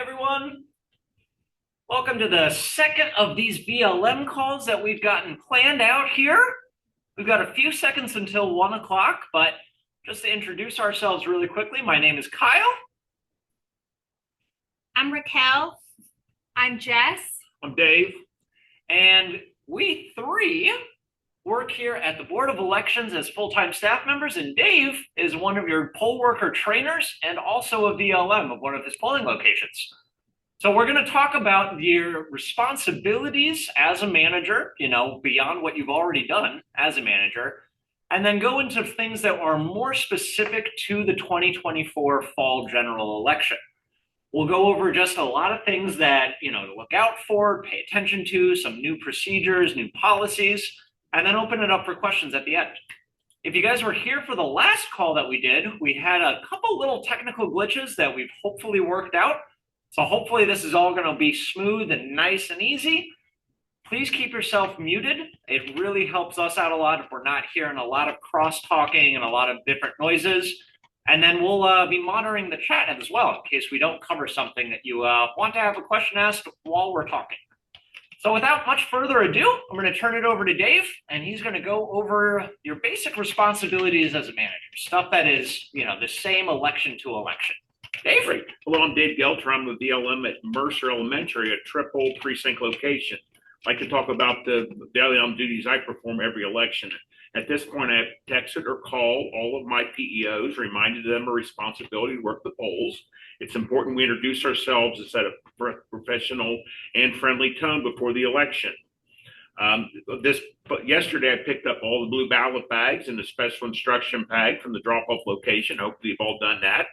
everyone. Welcome to the second of these VLM calls that we've gotten planned out here. We've got a few seconds until 1 o'clock, but just to introduce ourselves really quickly, my name is Kyle. I'm Raquel. I'm Jess. I'm Dave. And we three work here at the Board of Elections as full-time staff members, and Dave is one of your poll worker trainers and also a VLM of one of his polling locations. So we're going to talk about your responsibilities as a manager, beyond what you've already done as a manager, and then go into things that are more specific to the 2024 fall general election. We'll go over just a lot of things that, to look out for, pay attention to, some new procedures, new policies, and then open it up for questions at the end. If you guys were here for the last call that we did, we had a couple little technical glitches that we've hopefully worked out. So hopefully this is all going to be smooth and nice and easy. Please keep yourself muted. It really helps us out a lot if we're not hearing a lot of cross-talking and a lot of different noises. And then we'll be monitoring the chat as well in case we don't cover something that you want to have a question asked while we're talking. So without much further ado, I'm going to turn it over to Dave, and he's going to go over your basic responsibilities as a manager, stuff that is, the same election to election. Dave? Great. Hello, I'm Dave Gelter. I'm with VLM at Mercer Elementary, a triple precinct location. I'd like to talk about the VLM duties I perform every election. At this point, I have texted or called all of my PEOs, reminded them of responsibility to work the polls. It's important we introduce ourselves and set a professional and friendly tone before the election. Yesterday, I picked up all the blue ballot bags and the special instruction bag from the drop-off location. Hopefully, you've all done that.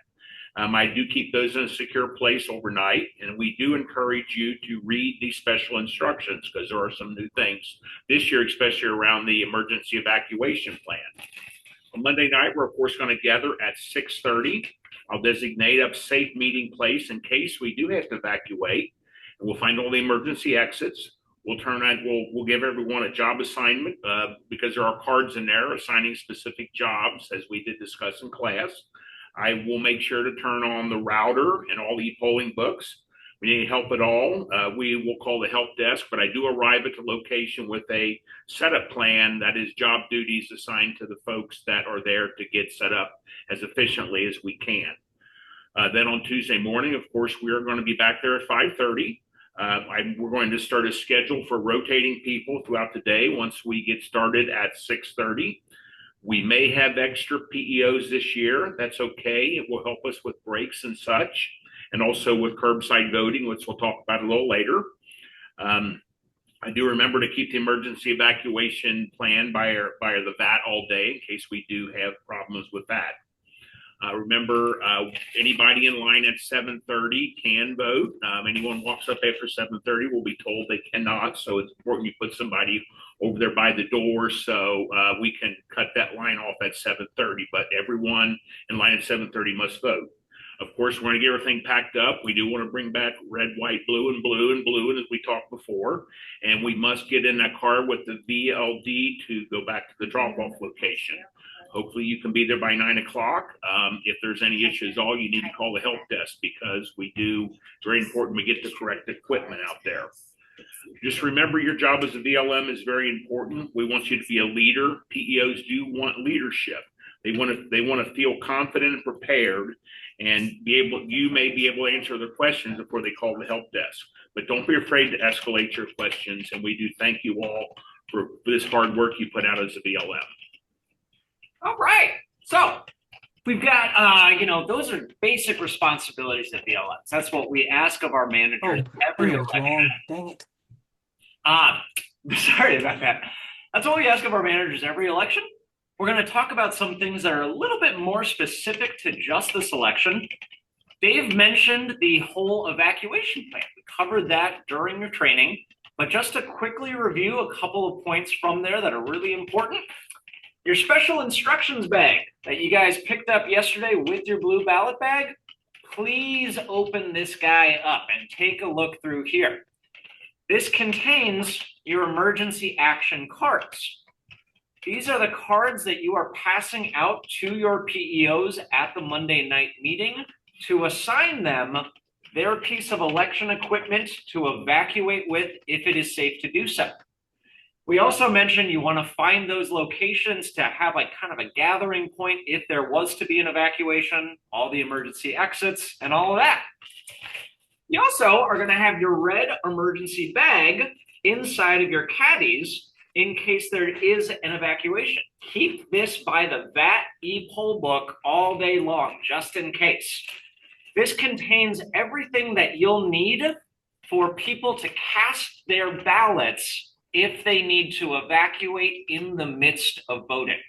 I do keep those in a secure place overnight, and we do encourage you to read these special instructions because there are some new things this year, especially around the emergency evacuation plan. On Monday night, we're of course going to gather at 6:30. I'll designate a safe meeting place in case we do have to evacuate, and we'll find all the emergency exits. We'll give everyone a job assignment because there are cards in there assigning specific jobs, as we did discuss in class. I will make sure to turn on the router and all the polling books. We need help at all. We will call the help desk, but I do arrive at the location with a setup plan that is job duties assigned to the folks that are there to get set up as efficiently as we can. Then on Tuesday morning, of course, we are going to be back there at 5:30. We're going to start a schedule for rotating people throughout the day once we get started at 6:30. We may have extra PEOs this year. That's okay. It will help us with breaks and such, and also with curbside voting, which we'll talk about a little later. I do remember to keep the emergency evacuation plan by the VAT all day in case we do have problems with that. Remember, anybody in line at 7:30 can vote. Anyone walks up after 7:30 will be told they cannot. So it's important you put somebody over there by the door so we can cut that line off at 7:30. But everyone in line at 7:30 must vote. Of course, we're going to get everything packed up. We do want to bring back red, white, blue, and blue, and blue, as we talked before. And we must get in that car with the VLD to go back to the drop-off location. Hopefully you can be there by 9 o'clock. If there's any issues at all, you need to call the help desk because it's very important we get the correct equipment out there. Just remember your job as a VLM is very important. We want you to be a leader. PEOs do want leadership. They want to feel confident and prepared and you may be able to answer their questions before they call the help desk. But don't be afraid to escalate your questions. And we do thank you all for this hard work you put out as a VLM. All right. So we've got, those are basic responsibilities at VLMs. That's what we ask of our managers every election. Dang it. Sorry about that. That's what we ask of our managers every election. We're going to talk about some things that are a little bit more specific to just this election. Dave mentioned the whole evacuation plan. We covered that during your training, but just to quickly review a couple of points from there that are really important. Your special instructions bag that you guys picked up yesterday with your blue ballot bag, please open this guy up and take a look through here. This contains your emergency action cards. These are the cards that you are passing out to your PEOs at the Monday night meeting to assign them their piece of election equipment to evacuate with if it is safe to do so. We also mentioned you want to find those locations to have like kind of a gathering point if there was to be an evacuation, all the emergency exits, and all of that. You also are going to have your red emergency bag inside of your caddies in case there is an evacuation. Keep this by the VAT e-poll book all day long, just in case. This contains everything that you'll need for people to cast their ballots if they need to evacuate in the midst of voting.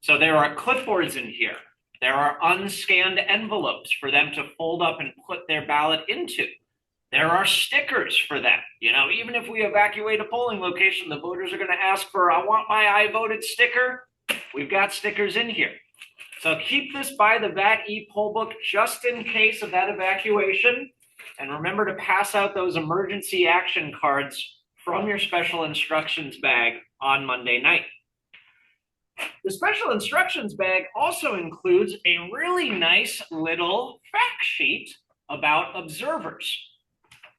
So there are clipboards in here. There are unscanned envelopes for them to fold up and put their ballot into. There are stickers for them. You know, even if we evacuate a polling location, the voters are going to ask for, I want my I voted sticker. We've got stickers in here. So keep this by the VAT e-poll book just in case of that evacuation. And remember to pass out those emergency action cards from your special instructions bag on Monday night. The special instructions bag also includes a really nice little fact sheet about observers.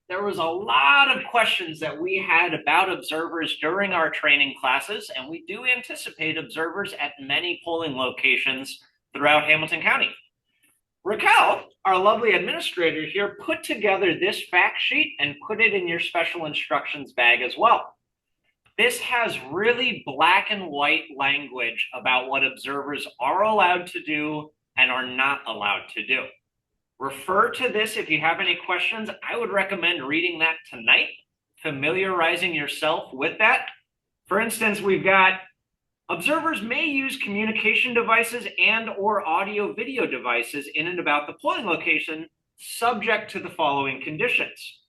There was a lot of questions that we had about observers during our training classes, and we do anticipate observers at many polling locations throughout Hamilton County. Raquel, our lovely administrator here, put together this fact sheet and put it in your special instructions bag as well. This has really black and white language about what observers are allowed to do and are not allowed to do. Refer to this if you have any questions. I would recommend reading that tonight, familiarizing yourself with that. For instance, we've got observers may use communication devices and or audio video devices in and about the polling location subject to the following conditions.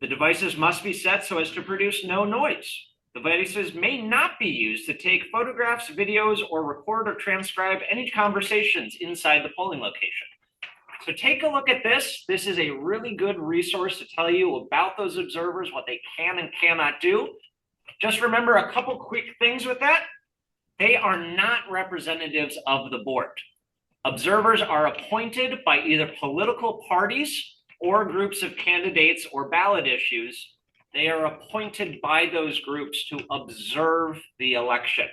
The devices must be set so as to produce no noise. The devices may not be used to take photographs, videos, or record or transcribe any conversations inside the polling location. So take a look at this. This is a really good resource to tell you about those observers, what they can and cannot do. Just remember a couple quick things with that. They are not representatives of the board. Observers are appointed by either political parties or groups of candidates or ballot issues. They are appointed by those groups to observe the election.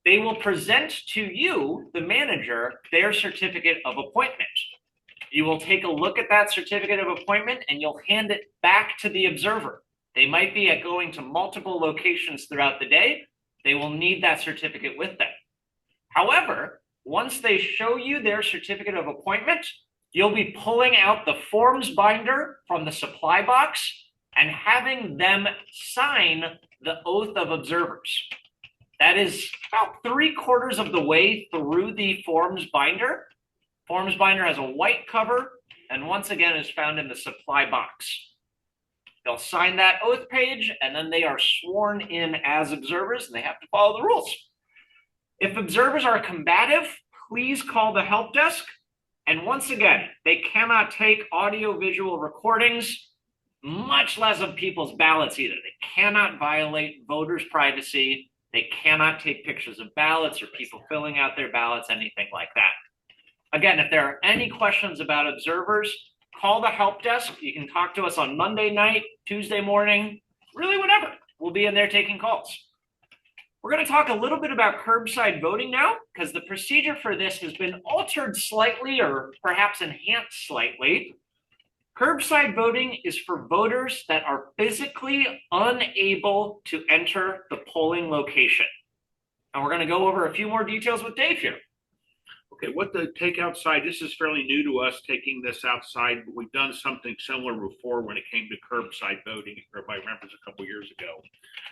They will present to you, the manager, their certificate of appointment. You will take a look at that certificate of appointment and you'll hand it back to the observer. They might be going to multiple locations throughout the day. They will need that certificate with them. However, once they show you their certificate of appointment, you'll be pulling out the forms binder from the supply box and having them sign the oath of observers. That is about 3/4 of the way through the forms binder. Forms binder has a white cover and once again is found in the supply box. They'll sign that oath page and then they are sworn in as observers and they have to follow the rules. If observers are combative, please call the help desk. And once again, they cannot take audio visual recordings, much less of people's ballots either. They cannot violate voters' privacy. They cannot take pictures of ballots or people filling out their ballots, anything like that. Again, if there are any questions about observers, call the help desk. You can talk to us on Monday night, Tuesday morning, really whenever. We'll be in there taking calls. We're going to talk a little bit about curbside voting now, because the procedure for this has been altered slightly or perhaps enhanced slightly. Curbside voting is for voters that are physically unable to enter the polling location. And we're going to go over a few more details with Dave here. Okay, what the take outside, this is fairly new to us, taking this outside, but we've done something similar before when it came to curbside voting, if everybody remembers a couple years ago.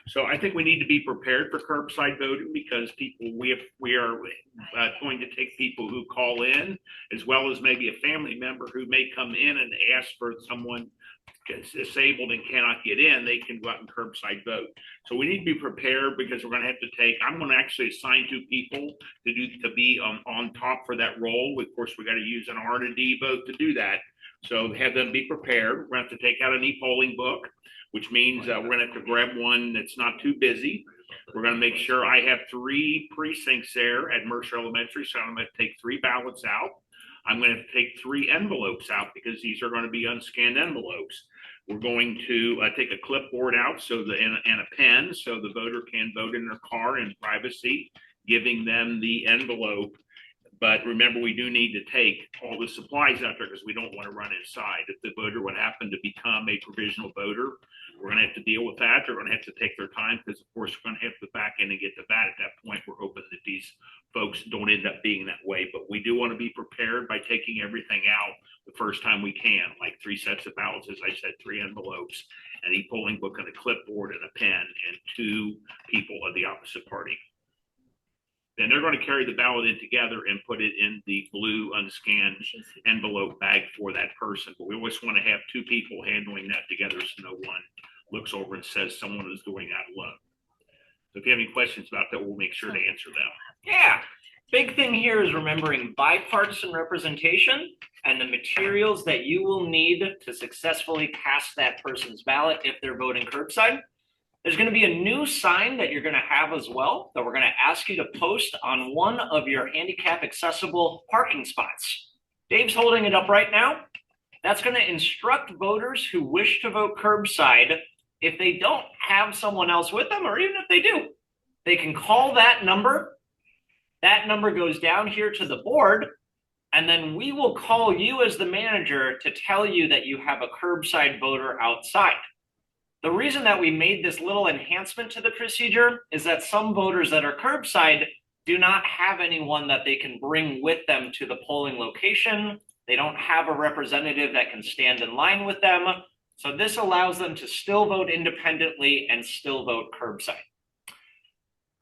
So I think we need to be prepared for curbside voting because we are going to take people who call in, as well as maybe a family member who may come in and ask for someone disabled and cannot get in. They can go out and curbside vote. So we need to be prepared because we're going to have to I'm going to actually assign 2 people to be on top for that role. Of course, we got to use an R to D vote to do that. So have them be prepared. We're going to have to take out an e-polling book, which means we're going to have to grab one that's not too busy. We're going to make sure I have 3 precincts there at Mercer Elementary. So I'm going to take 3 ballots out. I'm going to take 3 envelopes out because these are going to be unscanned envelopes. We're going to take a clipboard out and a pen so the voter can vote in their car in privacy, giving them the envelope. But remember, we do need to take all the supplies out there because we don't want to run inside. If the voter would happen to become a provisional voter, we're going to have to deal with that. They're going to have to take their time because, of course, we're going to have to back in and get the bat. At that point, we're hoping that these folks don't end up being that way. But we do want to be prepared by taking everything out the first time we can, like 3 sets of ballots, as I said, 3 envelopes, and a polling book and a clipboard and a pen, and 2 people of the opposite party. Then they're going to carry the ballot in together and put it in the blue unscanned envelope bag for that person. But we always want to have 2 people handling that together so no one looks over and says someone is doing that alone. So if you have any questions about that, we'll make sure to answer them. Yeah. Big thing here is remembering bipartisan representation and the materials that you will need to successfully cast that person's ballot if they're voting curbside. There's going to be a new sign that you're going to have as well that we're going to ask you to post on one of your handicap accessible parking spots. Dave's holding it up right now. That's going to instruct voters who wish to vote curbside, if they don't have someone else with them, or even if they do, they can call that number. That number goes down here to the board, and then we will call you as the manager to tell you that you have a curbside voter outside. The reason that we made this little enhancement to the procedure is that some voters that are curbside do not have anyone that they can bring with them to the polling location. They don't have a representative that can stand in line with them. So this allows them to still vote independently and still vote curbside.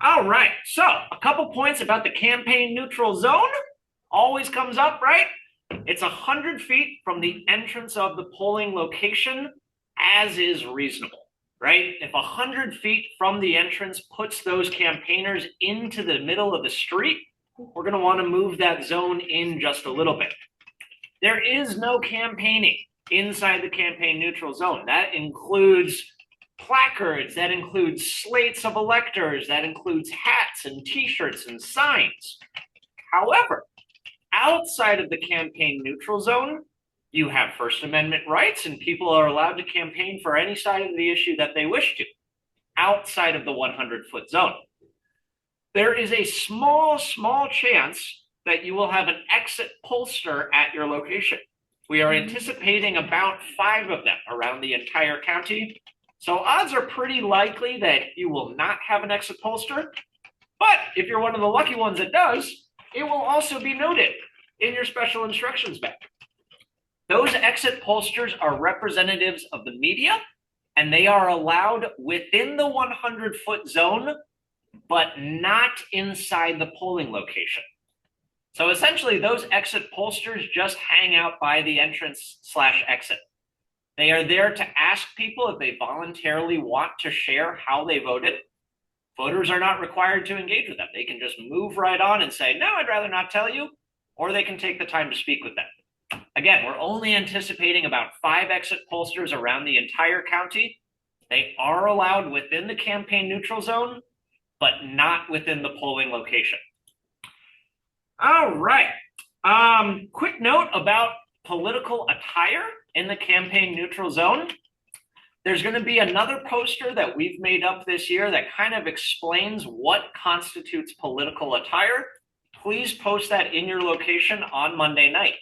All right, so a couple points about the campaign neutral zone. Always comes up, right? It's 100 feet from the entrance of the polling location, as is reasonable, right? If 100 feet from the entrance puts those campaigners into the middle of the street, we're going to want to move that zone in just a little bit. There is no campaigning inside the campaign neutral zone. That includes placards, that includes slates of electors, that includes hats and t-shirts and signs. However, outside of the campaign neutral zone, you have First Amendment rights, and people are allowed to campaign for any side of the issue that they wish to, outside of the 100-foot zone. There is a small chance that you will have an exit pollster at your location. We are anticipating about 5 of them around the entire county. So odds are pretty likely that you will not have an exit pollster. But if you're one of the lucky ones that does, it will also be noted in your special instructions bag. Those exit pollsters are representatives of the media, and they are allowed within the 100-foot zone, but not inside the polling location. So essentially, those exit pollsters just hang out by the entrance/exit. They are there to ask people if they voluntarily want to share how they voted. Voters are not required to engage with them. They can just move right on and say, no, I'd rather not tell you, or they can take the time to speak with them. Again, we're only anticipating about 5 exit pollsters around the entire county. They are allowed within the campaign neutral zone, but not within the polling location. All right. Quick note about political attire in the campaign neutral zone. There's going to be another poster that we've made up this year that kind of explains what constitutes political attire. Please post that in your location on Monday night.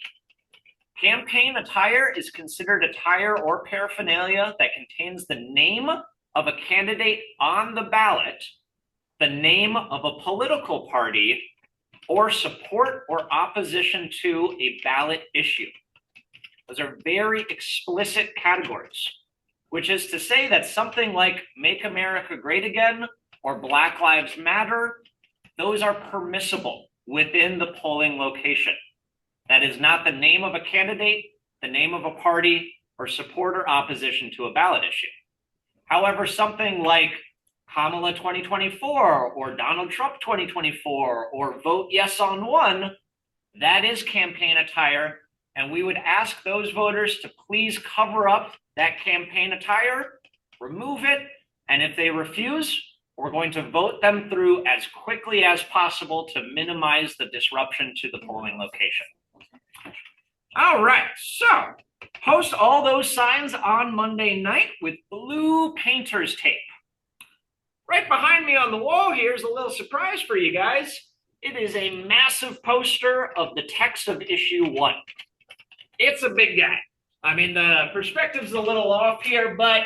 Campaign attire is considered attire or paraphernalia that contains the name of a candidate on the ballot, the name of a political party, or support or opposition to a ballot issue. Those are very explicit categories, which is to say that something like Make America Great Again or Black Lives Matter, those are permissible within the polling location. That is not the name of a candidate, the name of a party, or support or opposition to a ballot issue. However, something like Kamala 2024 or Donald Trump 2024 or Vote Yes on One, that is campaign attire, and we would ask those voters to please cover up that campaign attire, remove it, and if they refuse, we're going to vote them through as quickly as possible to minimize the disruption to the polling location. All right, so post all those signs on Monday night with blue painter's tape. Right behind me on the wall here is a little surprise for you guys. It is a massive poster of the text of issue 1. It's a big guy. I mean, the perspective's a little off here, but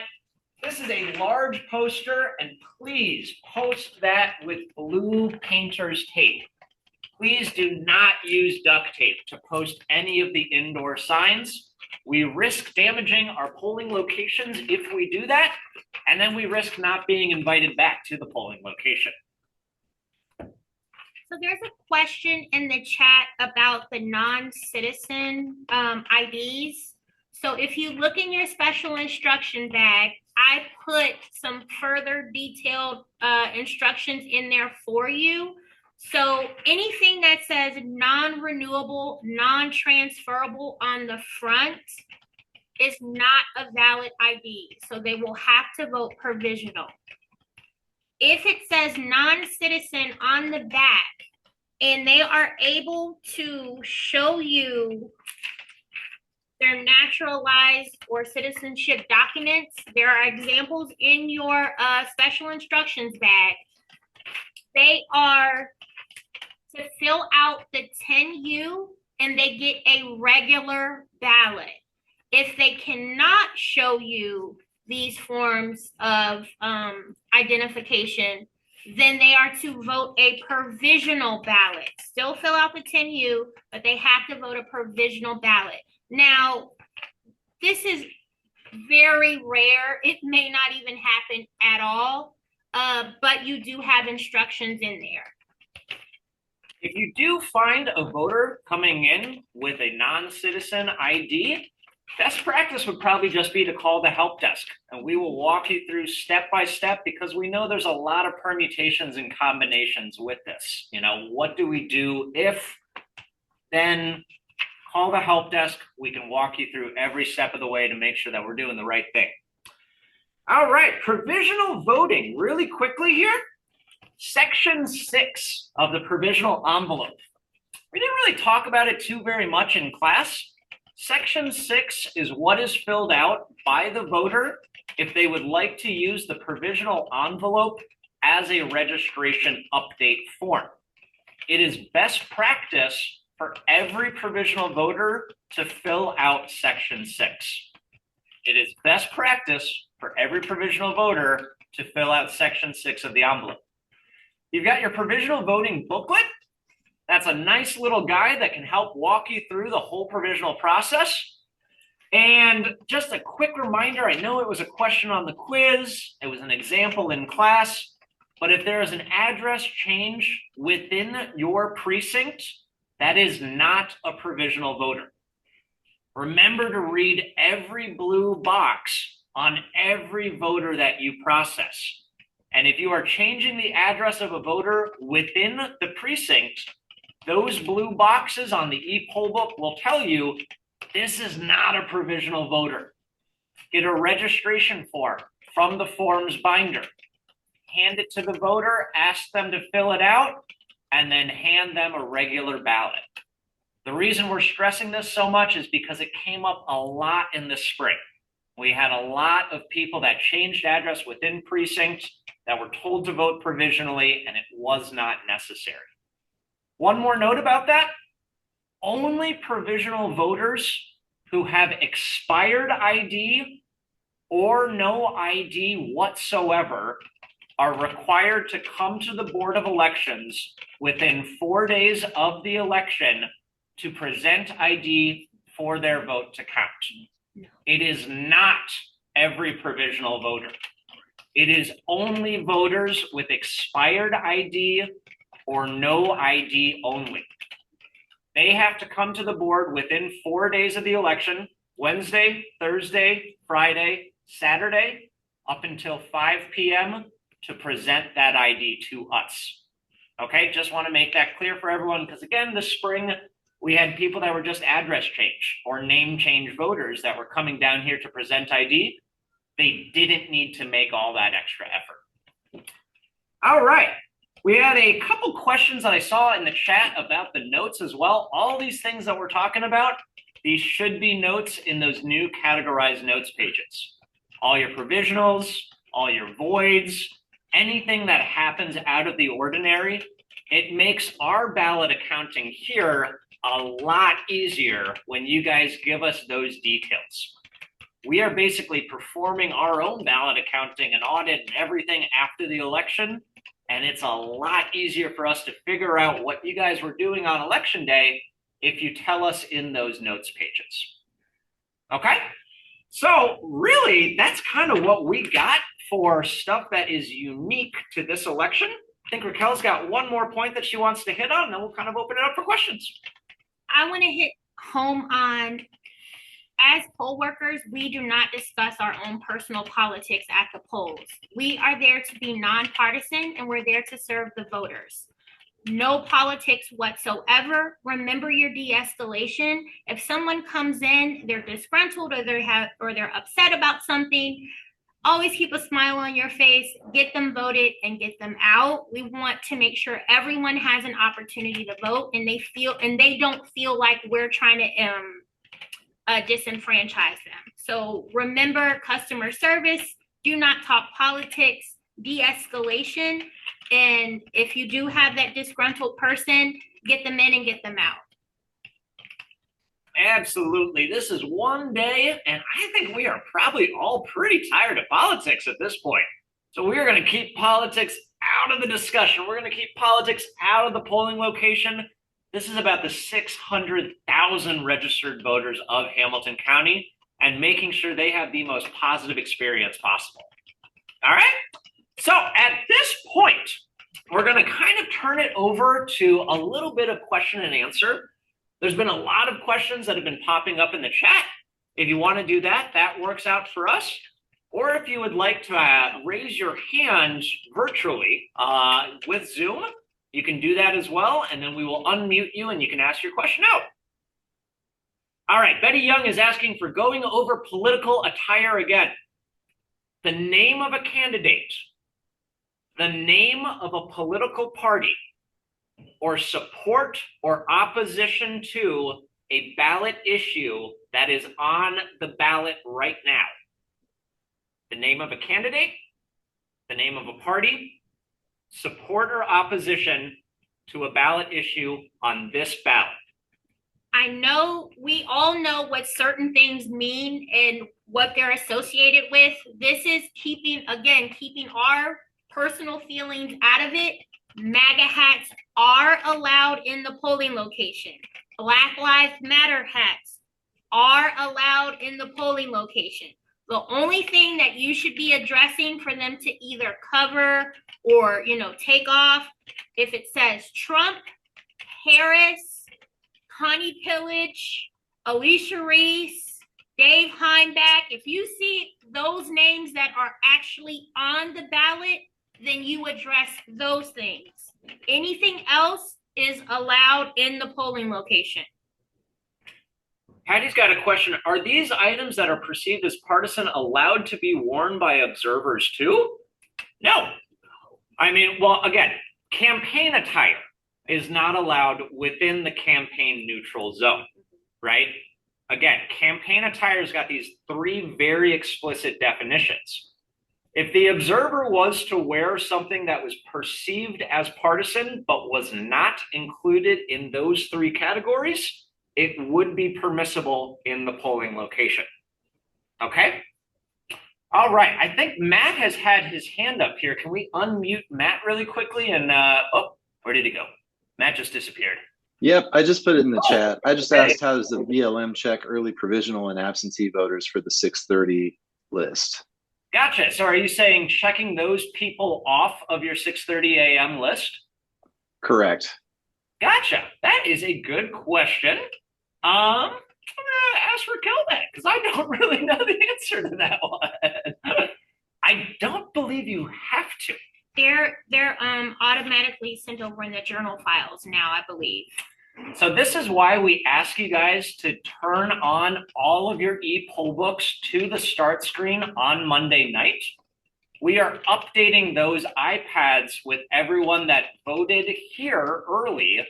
this is a large poster, and please post that with blue painter's tape. Please do not use duct tape to post any of the indoor signs. We risk damaging our polling locations if we do that, and then we risk not being invited back to the polling location. So there's a question in the chat about the non-citizen IDs. So if you look in your special instruction bag, I put some further detailed instructions in there for you. So anything that says non-renewable, non-transferable on the front is not a valid ID. So they will have to vote provisional. If it says non-citizen on the back and they are able to show you their naturalized or citizenship documents, there are examples in your special instructions bag. They are to fill out the 10U and they get a regular ballot. If they cannot show you these forms of identification, then they are to vote a provisional ballot. Still fill out the 10U, but they have to vote a provisional ballot. Now, this is very rare. It may not even happen at all, but you do have instructions in there. If you do find a voter coming in with a non-citizen ID, best practice would probably just be to call the help desk, and we will walk you through step by step, because we know there's a lot of permutations and combinations with this. You know, what do we do if? Then call the help desk. We can walk you through every step of the way to make sure that we're doing the right thing. All right, provisional voting, really quickly here. Section 6 of the provisional envelope. We didn't really talk about it too very much in class. Section 6 is what is filled out by the voter if they would like to use the provisional envelope as a registration update form. It is best practice for every provisional voter to fill out Section 6. It is best practice for every provisional voter to fill out Section 6 of the envelope. You've got your provisional voting booklet. That's a nice little guide that can help walk you through the whole provisional process. And just a quick reminder, I know it was a question on the quiz, it was an example in class, but if there is an address change within your precinct, that is not a provisional voter. Remember to read every blue box on every voter that you process. And if you are changing the address of a voter within the precinct, those blue boxes on the e-poll book will tell you this is not a provisional voter. Get a registration form from the forms binder. Hand it to the voter, ask them to fill it out, and then hand them a regular ballot. The reason we're stressing this so much is because it came up a lot in the spring. We had a lot of people that changed address within precincts that were told to vote provisionally, and it was not necessary. One more note about that, only provisional voters who have expired ID or no ID whatsoever are required to come to the Board of Elections within 4 days of the election to present ID for their vote to count. It is not every provisional voter. It is only voters with expired ID or no ID only. They have to come to the board within 4 days of the election, Wednesday, Thursday, Friday, Saturday, up until 5 p.m. to present that ID to us. Okay, just want to make that clear for everyone, because again, this spring, we had people that were just address change or name change voters that were coming down here to present ID. They didn't need to make all that extra effort. All right. We had a couple questions that I saw in the chat about the notes as well. All these things that we're talking about, These should be notes in those new categorized notes pages. All your provisionals, all your voids, anything that happens out of the ordinary, it makes our ballot accounting here a lot easier when you guys give us those details. We are basically performing our own ballot accounting and audit and everything after the election. And it's a lot easier for us to figure out what you guys were doing on election day if you tell us in those notes pages. Okay? So really, that's kind of what we got for stuff that is unique to this election. I think Raquel's got one more point that she wants to hit on, and then we'll kind of open it up for questions. I want to hit home on, as poll workers, we do not discuss our own personal politics at the polls. We are there to be nonpartisan, and we're there to serve the voters. No politics whatsoever. Remember your de-escalation. If someone comes in, they're disgruntled or they're upset about something, always keep a smile on your face, get them voted and get them out. We want to make sure everyone has an opportunity to vote and they don't feel like we're trying to disenfranchise them. So remember customer service, do not talk politics, de-escalation. And if you do have that disgruntled person, get them in and get them out. Absolutely. This is one day, and I think we are probably all pretty tired of politics at this point. So we're going to keep politics out of the discussion. We're going to keep politics out of the polling location. This is about the 600,000 registered voters of Hamilton County and making sure they have the most positive experience possible. All right? So at this point, we're going to kind of turn it over to a little bit of question and answer. There's been a lot of questions that have been popping up in the chat. If you want to do that, that works out for us. Or if you would like to raise your hand virtually with Zoom, you can do that as well, and then we will unmute you and you can ask your question out. All right, Betty Young is asking for going over political attire again. The name of a candidate, the name of a political party, or support or opposition to a ballot issue that is on the ballot right now. The name of a candidate, the name of a party, support or opposition to a ballot issue on this ballot. I know we all know what certain things mean and what they're associated with. This is keeping our personal feelings out of it. MAGA hats are allowed in the polling location. Black Lives Matter hats are allowed in the polling location. The only thing that you should be addressing for them to either cover or, take off, if it says Trump, Harris, Connie Pillage, Alicia Reese, Dave Heimbach, if you see those names that are actually on the ballot, then you address those things. Anything else is allowed in the polling location. Patty's got a question. Are these items that are perceived as partisan allowed to be worn by observers too? No. I mean, well, again, campaign attire is not allowed within the campaign neutral zone, right? Again, campaign attire's got these three very explicit definitions. If the observer was to wear something that was perceived as partisan but was not included in those three categories, it would be permissible in the polling location. Okay? All right, I think Matt has had his hand up here. Can we unmute Matt really quickly? And, where did he go? Matt just disappeared. Yep, I just put it in the chat. I just asked, how does the VLM check early provisional and absentee voters for the 6:30 list? Gotcha. So are you saying checking those people off of your 6:30 a.m. list? Correct. Gotcha. That is a good question. I'm gonna ask Raquel that because I don't really know the answer to that one. I don't believe you have to. They're automatically sent over in the journal files now, I believe. So this is why we ask you guys to turn on all of your e-poll books to the start screen on Monday night. We are updating those iPads with everyone that voted here early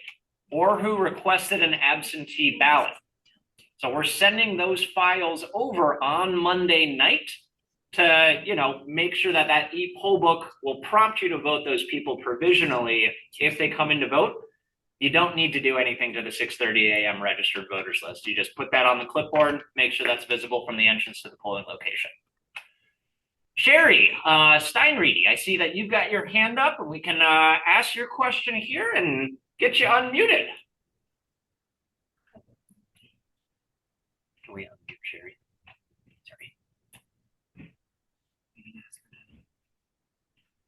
or who requested an absentee ballot. So we're sending those files over on Monday night to, make sure that that e-poll book will prompt you to vote those people provisionally if they come in to vote. You don't need to do anything to the 6:30 a.m. registered voters list. You just put that on the clipboard, make sure that's visible from the entrance to the polling location. Sherry Steinreedy, I see that you've got your hand up, and we can ask your question here and get you unmuted. Can we unmute Sherry? Sorry.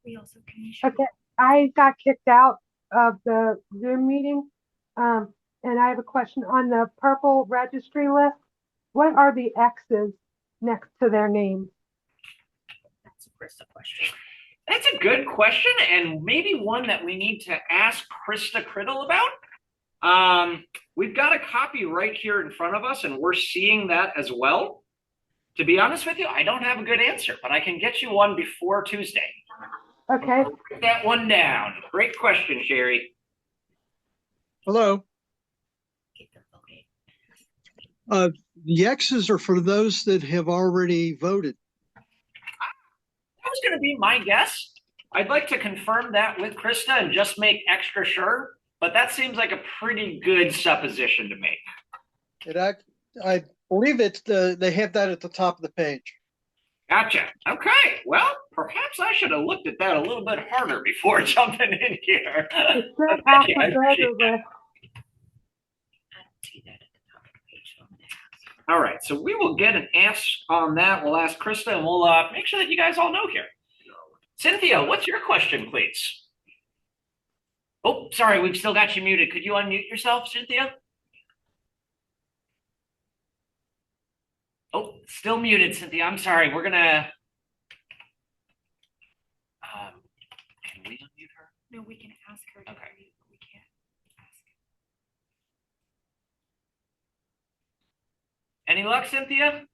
We also can. Okay, I got kicked out of the Zoom meeting. And I have a question on the purple registry list. What are the X's next to their names? That's a Krista question. That's a good question, and maybe one that we need to ask Krista Criddle about. We've got a copy right here in front of us, and we're seeing that as well. To be honest with you, I don't have a good answer, but I can get you one before Tuesday. Okay. Put that one down. Great question, Sherry. Hello. The X's are for those that have already voted. That was going to be my guess. I'd like to confirm that with Krista and just make extra sure, but that seems like a pretty good supposition to make. I believe they have that at the top of the page. Gotcha. Okay. Well, perhaps I should have looked at that a little bit harder before jumping in here. It's not Okay, I appreciate alphabetical that. list. I don't see that at the top of the page. So I'm gonna ask. All right. So we will get an ask on that. We'll ask Krista, and we'll make sure that you guys all know here. Cynthia, what's your question, please? Oh, sorry. We've still got you muted. Could you unmute yourself, Cynthia? Oh, still muted, Cynthia. I'm sorry. We're gonna. Can we unmute her? No, we can ask her. To Okay. unmute, but we can't ask. Any luck, Cynthia?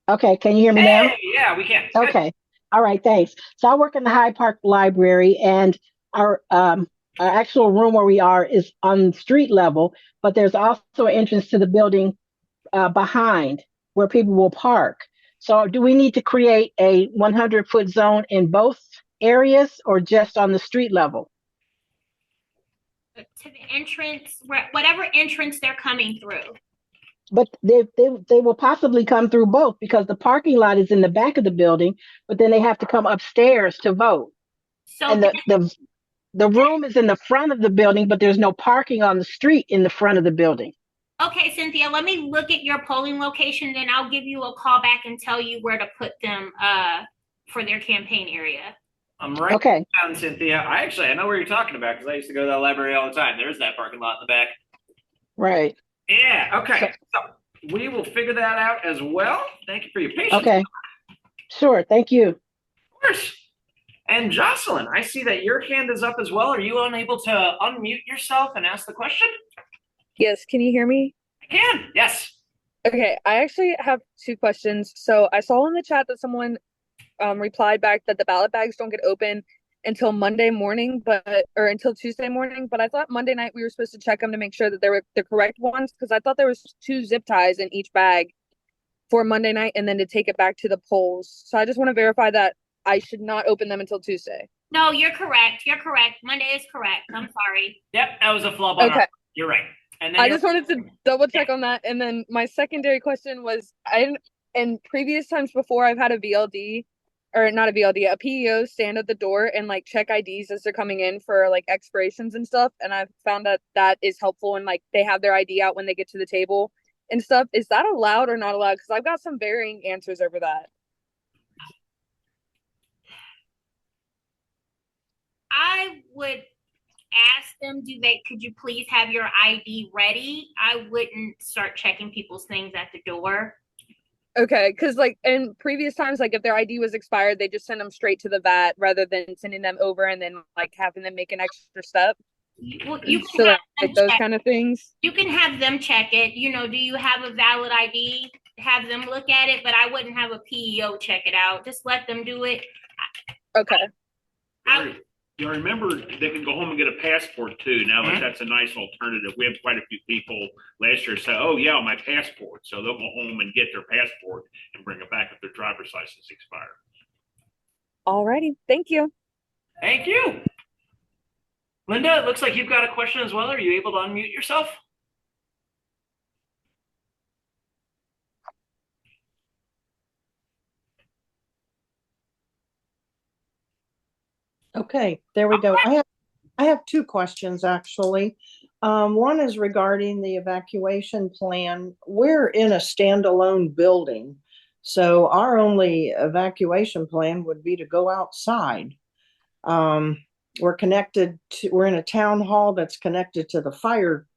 Okay, can you hear me now? Hey, yeah, we can. Good. Okay, all right, thanks. So I work in the Hyde Park Library, and our actual room where we are is on street level, but there's also an entrance to the building behind where people will park. So do we need to create a 100-foot zone in both areas or just on the street level? To the entrance, whatever entrance they're coming through. But they will possibly come through both because the parking lot is in the back of the building, but then they have to come upstairs to vote. So And the room is in the front of the building, but there's no parking on the street in the front of the building. okay, Cynthia, let me look at your polling location, then I'll give you a call back and tell you where to put them for their campaign area. I'm right Okay. down, Cynthia. I know where you're talking about because I used to go to that library all the time. There's that parking lot in the back. Right. Yeah. Okay. So we will figure that out as well. Thank you for your patience. Okay. Sure. Thank you. Of course. And Jocelyn, I see that your hand is up as well. Are you unable to unmute yourself and ask the question? Yes, can you hear me? I can. Yes. Okay, I actually have two questions. So I saw in the chat that someone replied back that the ballot bags don't get open until Monday morning, or until Tuesday morning. But I thought Monday night we were supposed to check them to make sure that they were the correct ones, because I thought there was 2 zip ties in each bag for Monday night and then to take it back to the polls. So I just want to verify that I should not open them until Tuesday. No, you're correct. You're correct. Monday is correct. I'm sorry. Yep. That was a flub on Okay. our. You're right. And then I just wanted to double check on that. And then my secondary question was, in previous times before, I've had a VLD, or not a VLD, a PEO stand at the door and like check IDs as they're coming in for like expirations and stuff. And I've found that that is helpful, and like they have their ID out when they get to the table and stuff. Is that allowed or not allowed? Because I've got some varying answers over that. I would ask them, could you please have your ID ready? I wouldn't start checking people's things at the door. Okay, because like in previous times, like if their ID was expired, they just send them straight to the VAT rather than sending them over and then like having them make an extra step. You can So have like them those check. kind of things. You can have them check it. Do you have a valid ID? Have them look at it, but I wouldn't have a PEO check it out. Just let them do it. Okay. I You remember, they can go home and get a passport too. Now, that's a nice alternative. We have quite a few people last year say, oh yeah, my passport. So they'll go home and get their passport and bring it back if their driver's license expires. Alrighty, thank you. Thank you. Linda, it looks like you've got a question as well. Are you able to unmute yourself? Okay, there we go. I have two questions actually. One is regarding the evacuation plan. We're in a standalone building, so our only evacuation plan would be to go outside. We're in a town hall that's connected to the fire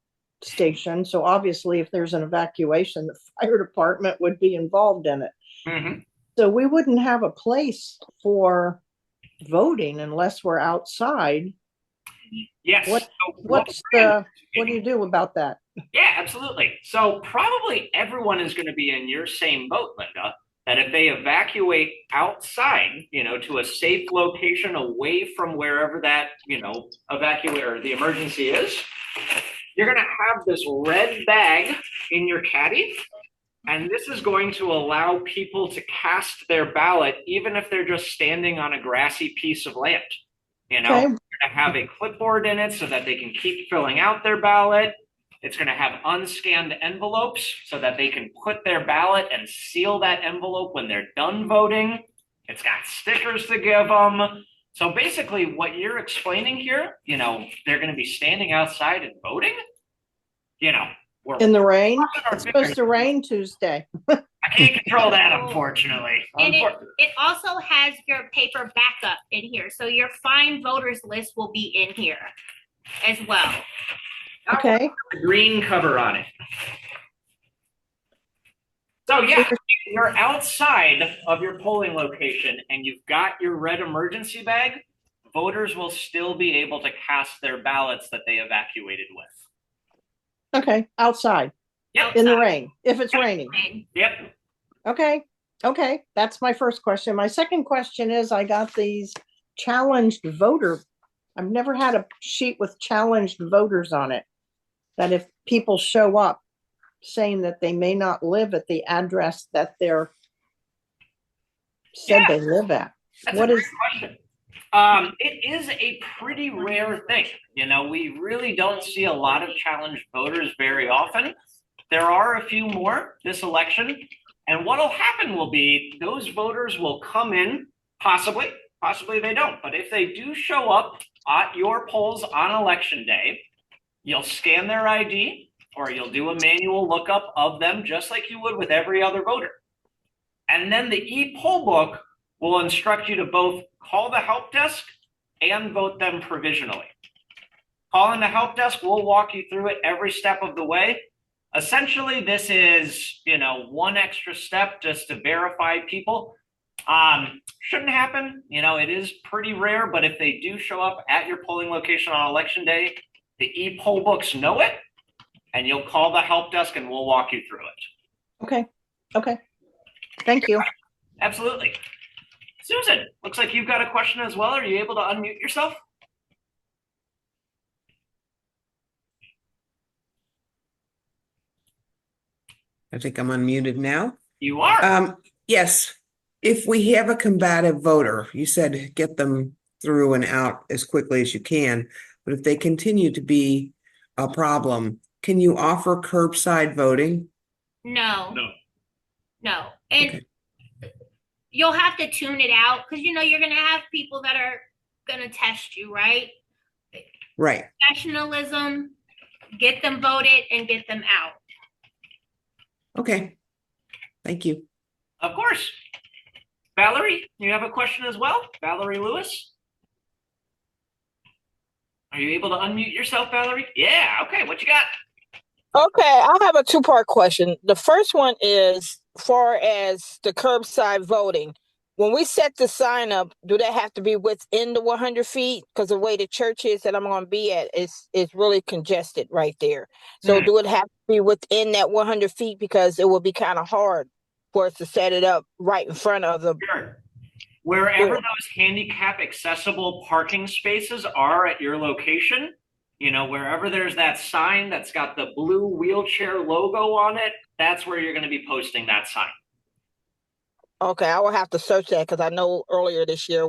station. So obviously if there's an evacuation, the fire department would be involved in it. Mm-hmm. So we wouldn't have a place for voting unless we're outside. Yes. What do you do about that? Yeah, absolutely. So probably everyone is going to be in your same boat, Linda, that if they evacuate outside, to a safe location away from wherever that, evacuate or the emergency is, you're going to have this red bag in your caddy. And this is going to allow people to cast their ballot, even if they're just standing on a grassy piece of land. Okay. They're going to have a clipboard in it so that they can keep filling out their ballot. It's going to have unscanned envelopes so that they can put their ballot and seal that envelope when they're done voting. It's got stickers to give them. So basically what you're explaining here, they're going to be standing outside and voting. In the rain? It's supposed to rain Tuesday. I can't control that, unfortunately. And it also has your paper backup in here. So your fine voters list will be in here as well. Okay. Green cover on it. So yeah, if you're outside of your polling location and you've got your red emergency bag, voters will still be able to cast their ballots that they evacuated with. Okay, outside. Yep. In the rain, if it's raining. Yep. Okay, that's my first question. My second question is, I got these challenged voter. I've never had a sheet with challenged voters on it, that if people show up saying that they may not live at the address that they're said they live at. That's what a is great question. It is a pretty rare thing. We really don't see a lot of challenged voters very often. There are a few more this election. And what'll happen will be those voters will come in, possibly they don't. But if they do show up at your polls on election day, you'll scan their ID or you'll do a manual lookup of them just like you would with every other voter. And then the e-poll book will instruct you to both call the help desk and vote them provisionally. Calling the help desk, we'll walk you through it every step of the way. Essentially, this is, one extra step just to verify people. Shouldn't happen. It is pretty rare, but if they do show up at your polling location on election day, the e-poll books know it, and you'll call the help desk and we'll walk you through it. Okay. Thank you. Absolutely. Susan, looks like you've got a question as well. Are you able to unmute yourself? I think I'm unmuted now. You are. Yes. If we have a combative voter, you said get them through and out as quickly as you can, but if they continue to be a problem, can you offer curbside voting? No. And you'll have to tune it out because you're going to have people that are going to test you, right? Right. Professionalism, get them voted and get them out. Okay. Thank you. Of course. Valerie, you have a question as well? Valerie Lewis? Are you able to unmute yourself, Valerie? Yeah. Okay. What you got? Okay, I have a two-part question. The first one is, far as the curbside voting, when we set the sign up, do they have to be within the 100 feet? Because the way the church is that I'm going to be at is really congested right there. So do it have to be within that 100 feet? Because it will be kind of hard for us to set it up right in front of the... Sure. Wherever Cool. those handicap accessible parking spaces are at your location, you know, wherever there's that sign that's got the blue wheelchair logo on it, that's where you're going to be posting that sign. Okay, I will have to search that because I know earlier this year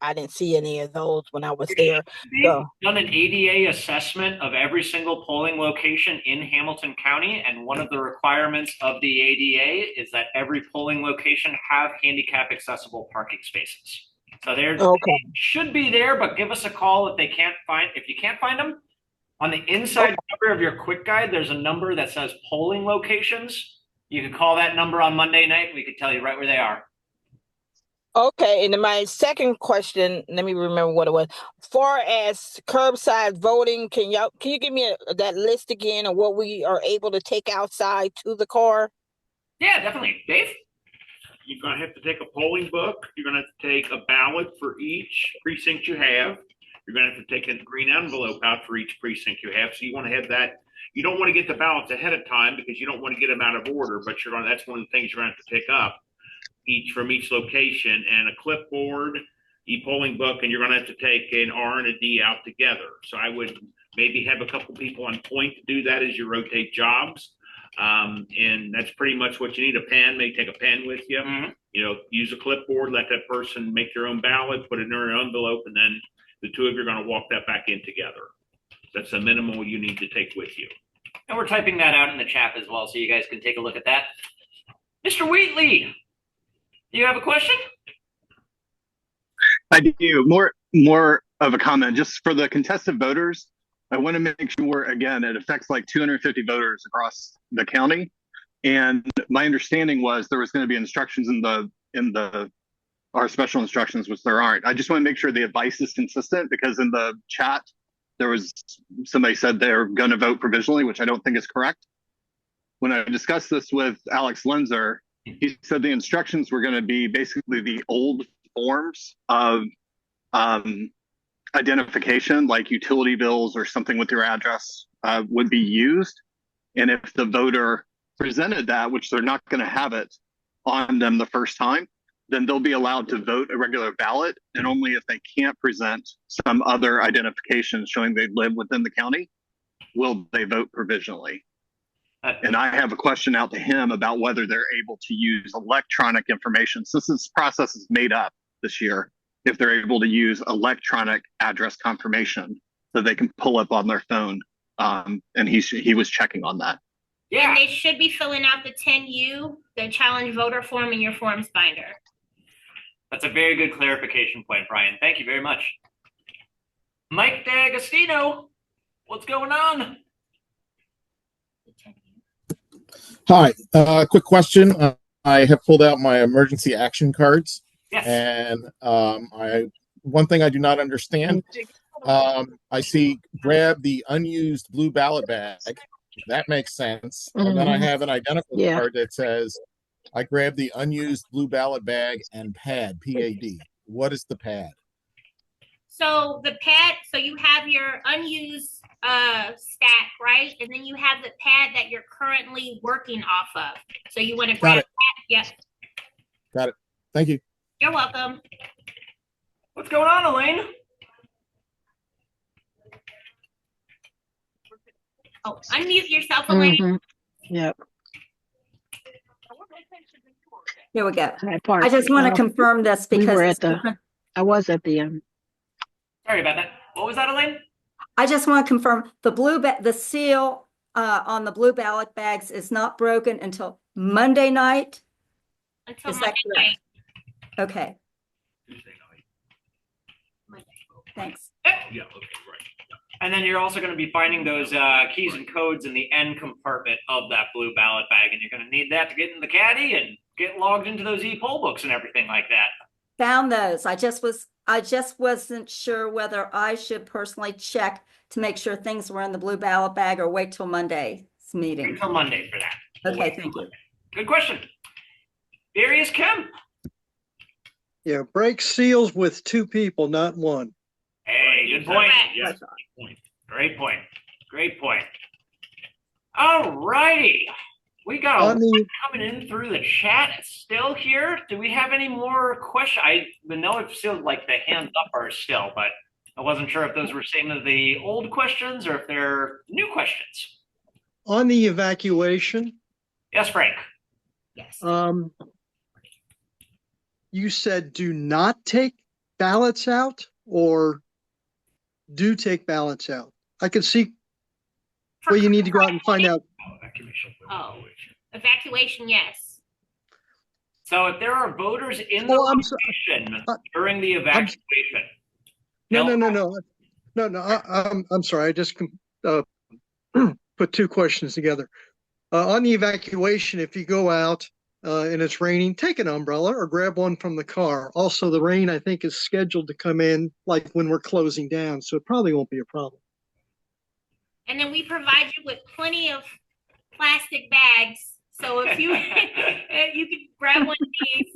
I didn't see any of those when I was there. We've So, done an ADA assessment of every single polling location in Hamilton County, and one of the requirements of the ADA is that every polling location have handicap accessible parking spaces. So they okay, should be there, but give us a call if you can't find them. On the inside cover of your quick guide, there's a number that says polling locations. You can call that number on Monday night, and we could tell you right where they are. okay. And then my second question, let me remember what it was. Far as curbside voting, can you give me that list again of what we are able to take outside to the car? Yeah, definitely. Dave? You're going to have to take a polling book. You're going to have to take a ballot for each precinct you have. You're going to have to take a green envelope out for each precinct you have. So you want to have that. You don't want to get the ballots ahead of time because you don't want to get them out of order, but that's one of the things you're going to have to pick up from each location, and a clipboard, polling book, and you're going to have to take an R and a D out together. So I would maybe have a couple people on point to do that as you rotate jobs. And that's pretty much what you need. A pen, maybe take a pen with you. Mm-hmm. You know, use a clipboard, let that person make their own ballot, put it in their envelope, and then the two of you are going to walk that back in together. That's the minimal you need to take with you. And we're typing that out in the chat as well, so you guys can take a look at that. Mr. Wheatley, do you have a question? I do. More of a comment. Just for the contested voters, I want to make sure, again, it affects like 250 voters across the county. And my understanding was there was going to be instructions in our special instructions, which there aren't. I just want to make sure the advice is consistent, because in the chat, there was somebody said they're going to vote provisionally, which I don't think is correct. When I discussed this with Alex Lenzer, he said the instructions were going to be basically the old forms of identification, like utility bills or something with your address would be used. And if the voter presented that, which they're not going to have it on them the first time, then they'll be allowed to vote a regular ballot. And only if they can't present some other identification showing they live within the county, will they vote provisionally. And I have a question out to him about whether they're able to use electronic information. Since this process is made up this year, if they're able to use electronic address confirmation that they can pull up on their phone. And he was checking on that. Yeah. And they should be filling out the 10U, the challenge voter form, in your forms binder. That's a very good clarification point, Brian. Thank you very much. Mike D'Agostino, what's going on? Hi, quick question. I have pulled out my emergency action cards. Yes. And one thing I do not understand, I see grab the unused blue ballot bag. That makes sense. Mm-hmm. And then I have an identical card that says, I grabbed the unused blue ballot bag and pad, PAD. What is the pad? So the pad, so you have your unused stack, right? And then you have the pad that you're currently working off of. So you want to grab that? Yes. Got it. Thank you. You're welcome. What's going on, Elaine? Oh, unmute yourself, Elaine. Mm-hmm. Yep. Here we go. I just want to confirm this because I was at the Sorry about that. What was that, Elaine? I just want to confirm the seal on the blue ballot bags is not broken until Monday night. Until Monday night. Okay. Tuesday night. Monday. Thanks. Yeah. Okay. Right. And then you're also going to be finding those keys and codes in the end compartment of that blue ballot bag, and you're going to need that to get in the caddy and get logged into those e-poll books and everything like that. Found those. I just wasn't sure whether I should personally check to make sure things were in the blue ballot bag or wait till Monday's meeting. Wait till Monday for that. Okay, thank you. Good question. Darius Kemp. Yeah, break seals with two people, not one. Hey, good point. Yes. Great point. Great point. All righty. We got a On lot the, coming in through the chat still here. Do we have any more questions? I know it feels like the hands up are still, but I wasn't sure if those were same as the old questions or if they're new questions. on the evacuation, Yes, Frank. Yes. you said do not take ballots out or do take ballots out. I could see, well, you need to go out and find out. Oh, evacuation, yes. So if there are voters in the Oh, location during the evacuation, No. I'm sorry. I just put two questions together. On the evacuation, if you go out and it's raining, take an umbrella or grab one from the car. Also, the rain, I think, is scheduled to come in like when we're closing down, so it probably won't be a problem. And then we provide you with plenty of plastic bags. So if you you can grab one of these.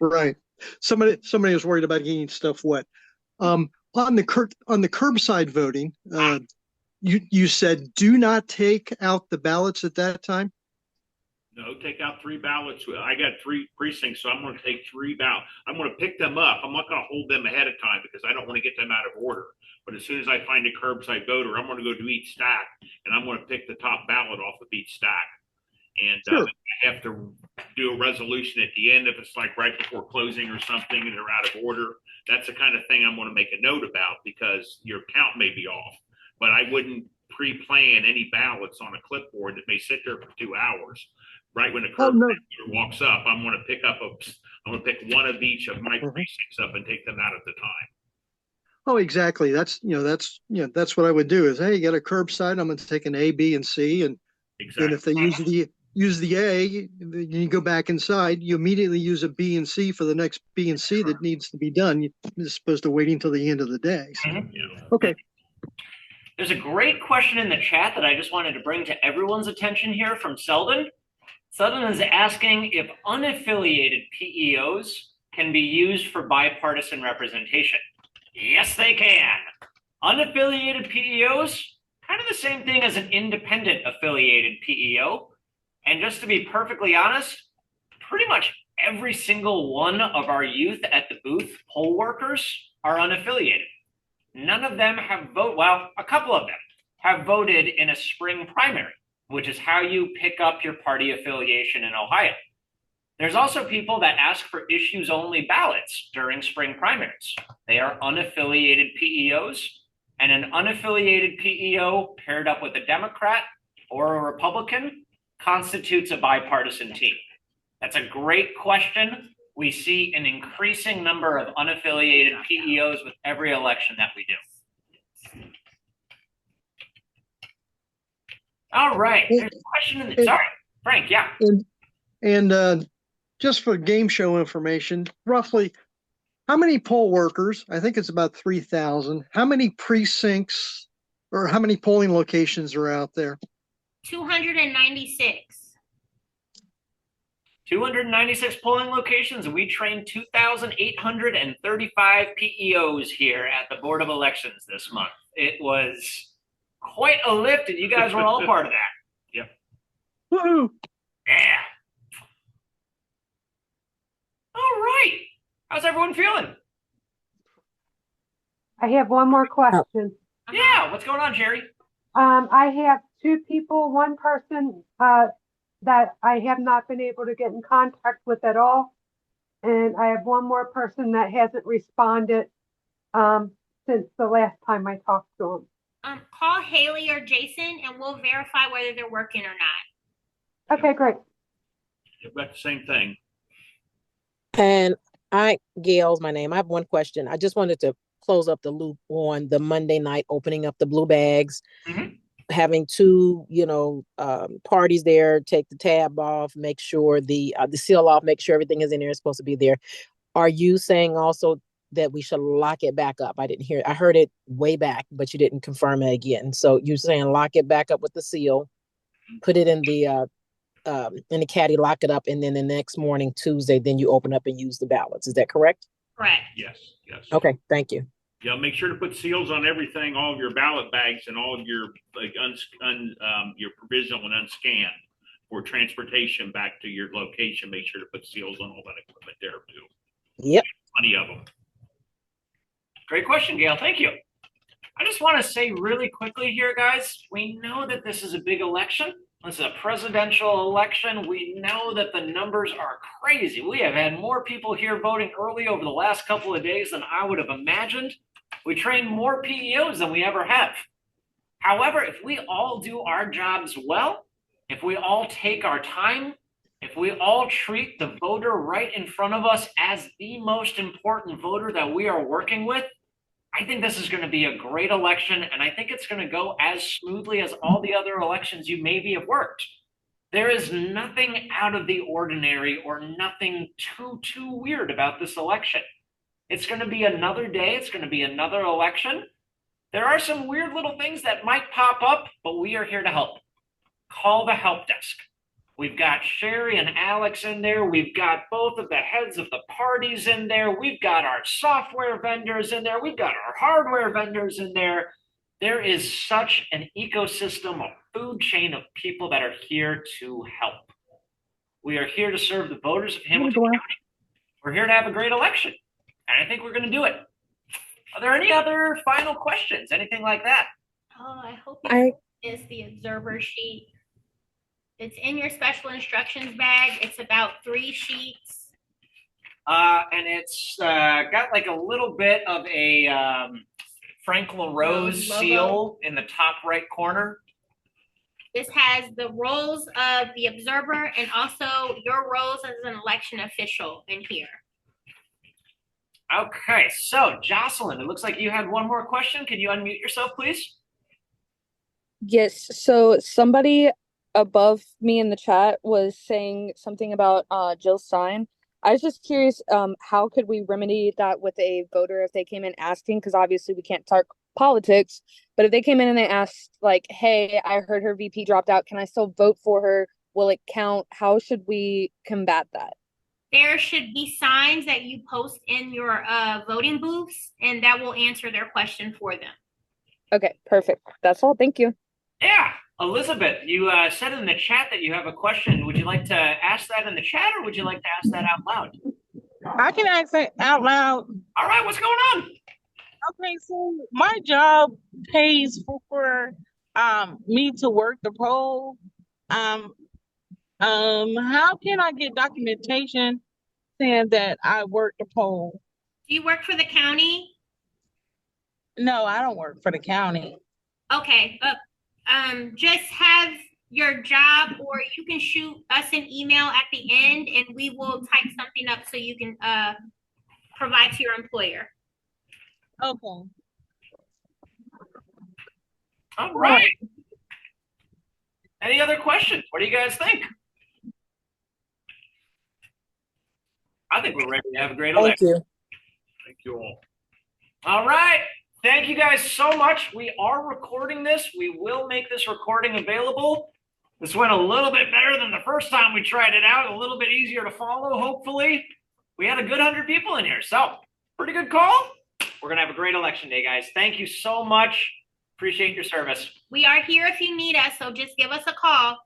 Right. Somebody was worried about getting stuff wet. On the curbside voting, you said do not take out the ballots at that time. No, take out 3 ballots. I got 3 precincts, so I'm going to take 3 ballots. I'm going to pick them up. I'm not going to hold them ahead of time because I don't want to get them out of order. But as soon as I find a curbside voter, I'm going to go to each stack and I'm going to pick the top ballot off of each stack. And Sure. I have to do a resolution at the end if it's like right before closing or something and they're out of order. That's the kind of thing I'm going to make a note about because your count may be off. But I wouldn't pre-plan any ballots on a clipboard that may sit there for 2 hours. Right when the curbside voter walks up, I'm going to pick one of each of my precincts up and take them out at the time. Oh, exactly. That's what I would do is, hey, you got a curbside. I'm going to take an A, B, and C. And then if they use the A, you go back inside, you immediately use a B and C for the next B and C that needs to be done. You're supposed to wait until the end of the day. So, okay. There's a great question in the chat that I just wanted to bring to everyone's attention here from Selden. Selden is asking if unaffiliated PEOs can be used for bipartisan representation. Yes, they can. Unaffiliated PEOs, kind of the same thing as an independent affiliated PEO. And just to be perfectly honest, pretty much every single one of our youth at the booth poll workers are unaffiliated. None of them have voted, well, a couple of them have voted in a spring primary, which is how you pick up your party affiliation in Ohio. There's also people that ask for issues-only ballots during spring primaries. They are unaffiliated PEOs, and an unaffiliated PEO paired up with a Democrat or a Republican constitutes a bipartisan team. That's a great question. We see an increasing number of unaffiliated PEOs with every election that we do. All right, there's a question in the, sorry, Frank, yeah. And just for game show information, roughly how many poll workers, I think it's about 3,000, how many precincts or how many polling locations are out there? 296. 296 polling locations, and we trained 2,835 PEOs here at the Board of Elections this month. It was quite a lift, and you guys were all part of that. Yep. Woohoo! Yeah. All right. How's everyone feeling? I have one more question. Yeah, what's going on, Jerry? I have 2 people, one person that I have not been able to get in contact with at all. And I have one more person that hasn't responded since the last time I talked to him. Call Haley or Jason and we'll verify whether they're working or not. Okay, great. About the same thing. And Gail's my name. I have one question. I just wanted to close up the loop on the Monday night opening up the blue bags. Mm-hmm. Having 2, parties there, take the tab off, make sure the seal off, make sure everything is in there, it's supposed to be there. Are you saying also that we should lock it back up? I didn't hear it. I heard it way back, but you didn't confirm it again. So you're saying lock it back up with the seal, put it in the caddy, lock it up, and then the next morning, Tuesday, then you open up and use the ballots. Is that correct? Correct. Yes. Okay, thank you. Yeah, make sure to put seals on everything, all of your ballot bags and all of your your provisional and unscanned. for transportation back to your location. Make sure to put seals on all that equipment there too. Yep. Plenty of them. Great question, Gail. Thank you. I just want to say really quickly here, guys, we know that this is a big election. This is a presidential election. We know that the numbers are crazy. We have had more people here voting early over the last couple of days than I would have imagined. We train more PEOs than we ever have. However, if we all do our jobs well, if we all take our time, if we all treat the voter right in front of us as the most important voter that we are working with, I think this is going to be a great election, and I think it's going to go as smoothly as all the other elections you maybe have worked. There is nothing out of the ordinary or nothing too weird about this election. It's going to be another day. It's going to be another election. There are some weird little things that might pop up, but we are here to help. Call the help desk. We've got Sherry and Alex in there. We've got both of the heads of the parties in there. We've got our software vendors in there. We've got our hardware vendors in there. There is such an ecosystem, a food chain of people that are here to help. We are here to serve the voters of Hamilton County. We're here to have a great election, and I think we're going to do it. Are there any other final questions? Anything like that? Oh, I hope it is the observer sheet. It's in your special instructions bag. It's about 3 sheets. And it's got like a little bit of a Franklin Rose seal in the top right corner. This has the roles of the observer and also your roles as an election official in here. Okay, so Jocelyn, it looks like you had one more question. Can you unmute yourself, please? Yes, so somebody above me in the chat was saying something about Jill's sign. I was just curious, how could we remedy that with a voter if they came in asking? Because obviously we can't talk politics, but if they came in and they asked like, hey, I heard her VP dropped out, can I still vote for her? Will it count? How should we combat that? There should be signs that you post in your voting booths, and that will answer their question for them. Okay, perfect. That's all. Thank you. Yeah, Elizabeth, you said in the chat that you have a question. Would you like to ask that in the chat, or would you like to ask that out loud? I can ask that out loud. All right, what's going on? Okay, so my job pays for me to work the poll. How can I get documentation saying that I work the poll? Do you work for the county? No, I don't work for the county. Okay, just have your job, or you can shoot us an email at the end and we will type something up so you can provide to your employer. Okay. All right. Any other questions? What do you guys think? I think we're ready to have a great election. Thank you. Thank you all. All right. Thank you guys so much. We are recording this. We will make this recording available. This went a little bit better than the first time we tried it out. A little bit easier to follow, hopefully. We had a good 100 people in here, so pretty good call. We're going to have a great election day, guys. Thank you so much. Appreciate your service. We are here if you need us, so just give us a call.